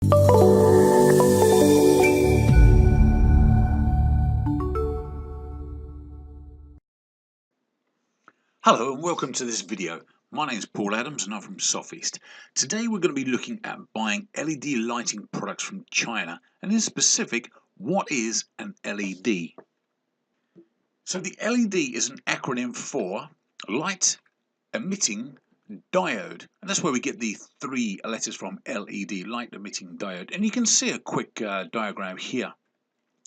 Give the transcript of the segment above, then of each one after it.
Hello and welcome to this video. My name is Paul Adams and I'm from Sofeast. Today we're going to be looking at buying LED lighting products from China, and in specific, what is an LED? So the LED is an acronym for light emitting diode, and that's where we get the three letters from: LED, light emitting diode. And you can see a quick diagram here,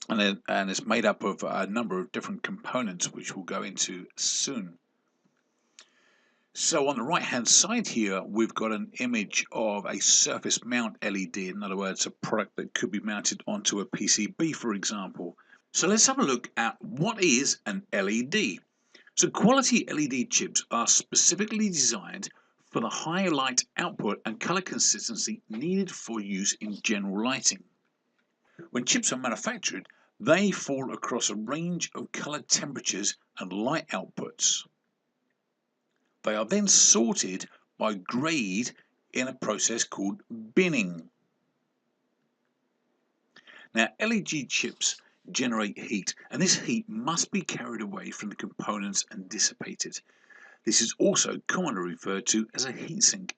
and it's made up of a number of different components which we'll go into soon. So on the right hand side here, we've got an image of a surface mount LED, in other words a product that could be mounted onto a PCB, for example. So let's have a look at what is an LED. So quality LED chips are specifically designed for the high light output and color consistency needed for use in general lighting. When chips are manufactured, they fall across a range of color temperatures and light outputs. They are then sorted by grade in a process called binning. Now, LED chips generate heat, and this heat must be carried away from the components and dissipated. This is also commonly referred to as a heatsink.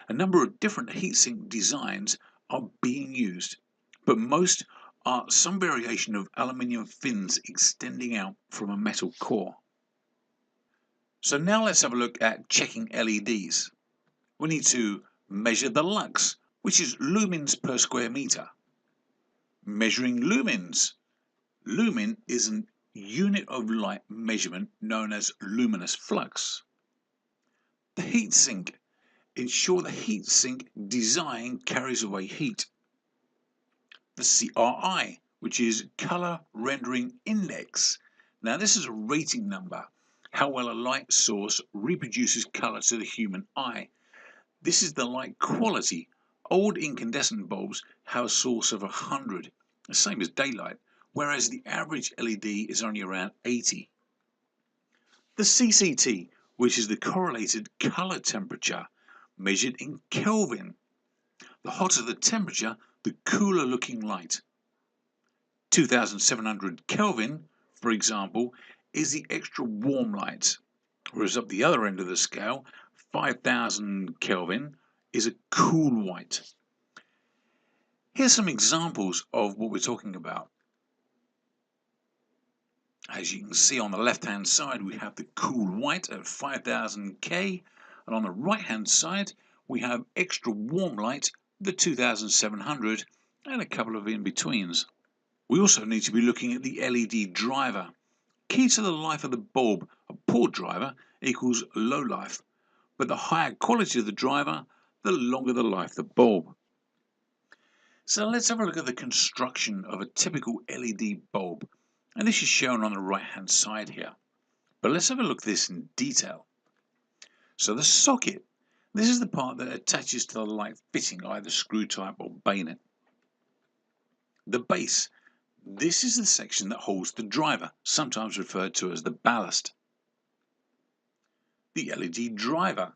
A number of different heatsink designs are being used, but most are some variation of aluminium fins extending out from a metal core. So now let's have a look at checking LEDs. We need to measure the lux, which is lumens per square meter. Measuring lumens. Lumen is a unit of light measurement known as luminous flux. The heat sink. Ensure the heat sink design carries away heat. The CRI, which is color rendering index. Now this is a rating number, how well a light source reproduces color to the human eye. This is the light quality. Old incandescent bulbs have a source of 100, the same as daylight, whereas the average LED is only around 80. The CCT, which is the correlated color temperature, measured in Kelvin. The hotter the temperature, the cooler looking light. 2700 Kelvin, for example, is the extra warm light, whereas up the other end of the scale, 5000 Kelvin is a cool white. Here's some examples of what we're talking about. As you can see on the left hand side, we have the cool white at 5000 K, and on the right hand side we have extra warm light, the 2700, and a couple of in-betweens. We also need to be looking at the LED driver. Key to the life of the bulb: a poor driver equals low life, but the higher quality of the driver, the longer the life of the bulb. So let's have a look at the construction of a typical LED bulb, and this is shown on the right hand side here. But let's have a look at this in detail. So the socket, this is the part that attaches to the light fitting, either screw type or bayonet. The base, this is the section that holds the driver, sometimes referred to as the ballast. The LED driver,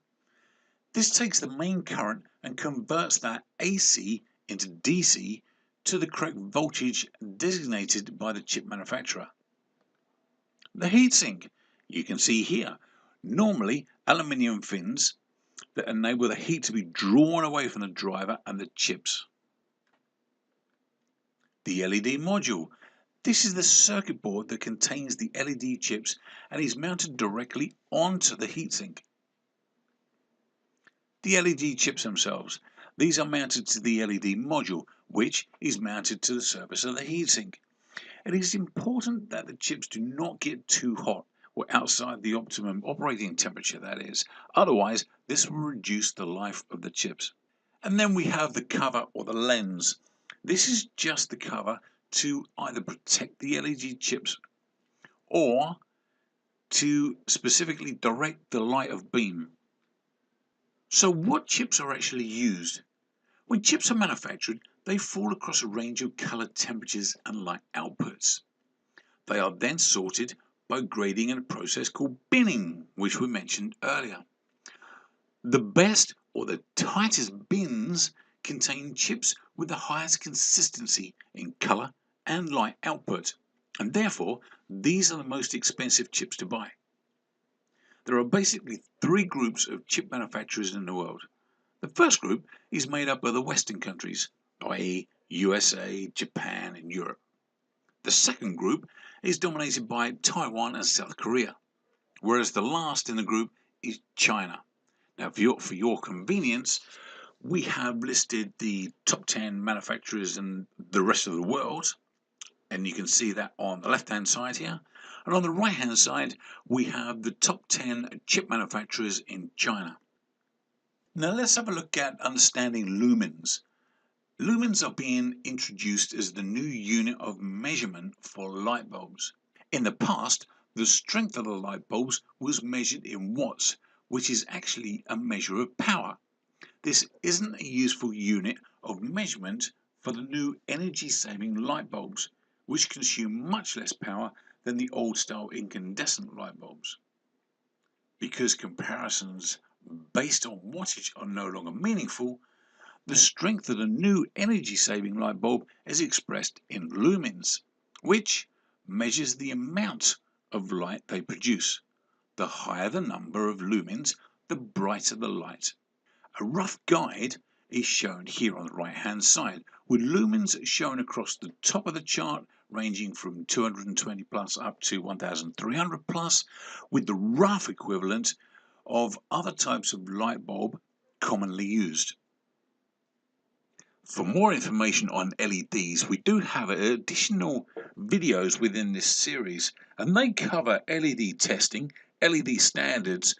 this takes the main current and converts that AC into DC to the correct voltage designated by the chip manufacturer. The heatsink, you can see here, normally aluminium fins that enable the heat to be drawn away from the driver and the chips. The LED module, this is the circuit board that contains the LED chips and is mounted directly onto the heatsink. The LED chips themselves, these are mounted to the LED module, which is mounted to the surface of the heatsink. It is important that the chips do not get too hot, or outside the optimum operating temperature, that is. Otherwise, this will reduce the life of the chips. And then we have the cover or the lens. This is just the cover to either protect the LED chips or to specifically direct the light of beam. So what chips are actually used? When chips are manufactured, they fall across a range of color temperatures and light outputs. They are then sorted by grading in a process called binning, which we mentioned earlier. The best or the tightest bins contain chips with the highest consistency in colour and light output, and therefore these are the most expensive chips to buy. There are basically three groups of chip manufacturers in the world. The first group is made up of the Western countries, i.e. USA, Japan and Europe. The second group is dominated by Taiwan and South Korea, whereas the last in the group is China. Now, for your convenience, we have listed the top 10 manufacturers in the rest of the world, and you can see that on the left-hand side here. And on the right-hand side, we have the top 10 chip manufacturers in China. Now let's have a look at understanding lumens. Lumens are being introduced as the new unit of measurement for light bulbs. In the past, the strength of the light bulbs was measured in watts, which is actually a measure of power. This isn't a useful unit of measurement for the new energy-saving light bulbs, which consume much less power than the old-style incandescent light bulbs. Because comparisons based on wattage are no longer meaningful, the strength of the new energy-saving light bulb is expressed in lumens, which measures the amount of light they produce. The higher the number of lumens, the brighter the light. A rough guide is shown here on the right hand side, with lumens shown across the top of the chart ranging from 220 plus up to 1300 plus, with the rough equivalent of other types of light bulb commonly used. For more information on LEDs, we do have additional videos within this series, and they cover LED testing, LED standards,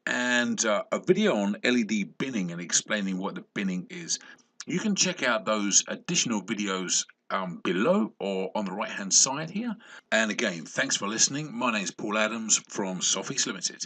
and a video on LED binning and explaining what the binning is. You can check out those additional videos below or on the right hand side here. And again, thanks for listening. My name is Paul Adams from Sofeast Limited.